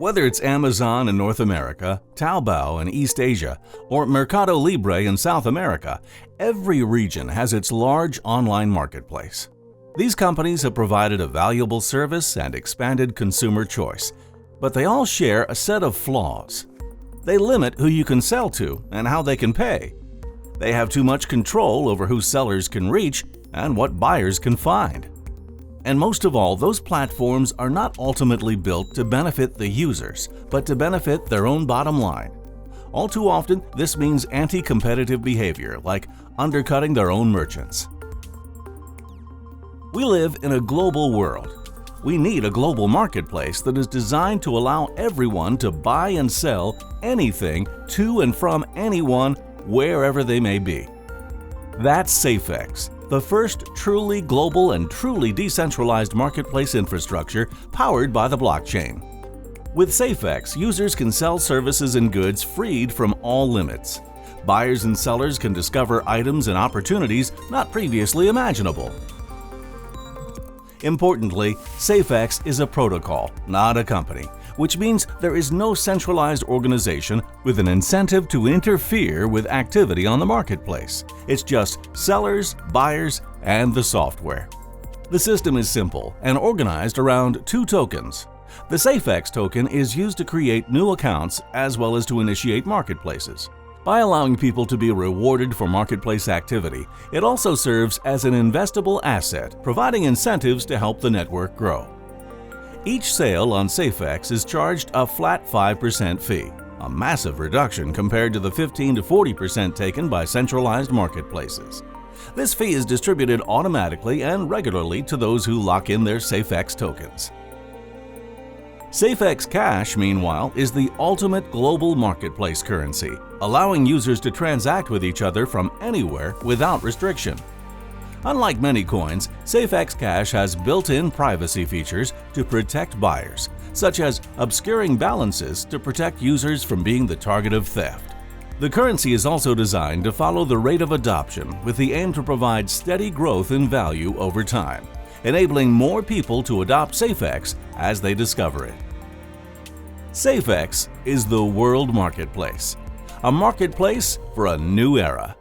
Whether it's Amazon in North America, Taobao in East Asia, or Mercado Libre in South America, every region has its large online marketplace. These companies have provided a valuable service and expanded consumer choice, but they all share a set of flaws. They limit who you can sell to and how they can pay. They have too much control over who sellers can reach and what buyers can find. And most of all, those platforms are not ultimately built to benefit the users, but to benefit their own bottom line. All too often, this means anti-competitive behavior, like undercutting their own merchants. We live in a global world. We need a global marketplace that is designed to allow everyone to buy and sell anything to and from anyone, wherever they may be. That's Safex, the first truly global and truly decentralized marketplace infrastructure powered by the blockchain. With Safex, users can sell services and goods freed from all limits. Buyers and sellers can discover items and opportunities not previously imaginable. Importantly, Safex is a protocol, not a company, which means there is no centralized organization with an incentive to interfere with activity on the marketplace. It's just sellers, buyers, and the software. The system is simple and organized around two tokens. The Safex token is used to create new accounts as well as to initiate marketplaces. By allowing people to be rewarded for marketplace activity, it also serves as an investable asset, providing incentives to help the network grow. Each sale on Safex is charged a flat 5% fee, a massive reduction compared to the 15 to 40% taken by centralized marketplaces. This fee is distributed automatically and regularly to those who lock in their Safex tokens. Safex Cash, meanwhile, is the ultimate global marketplace currency, allowing users to transact with each other from anywhere without restriction. Unlike many coins, Safex Cash has built-in privacy features to protect buyers, such as obscuring balances to protect users from being the target of theft. The currency is also designed to follow the rate of adoption with the aim to provide steady growth in value over time, enabling more people to adopt Safex as they discover it. Safex is the world marketplace, a marketplace for a new era.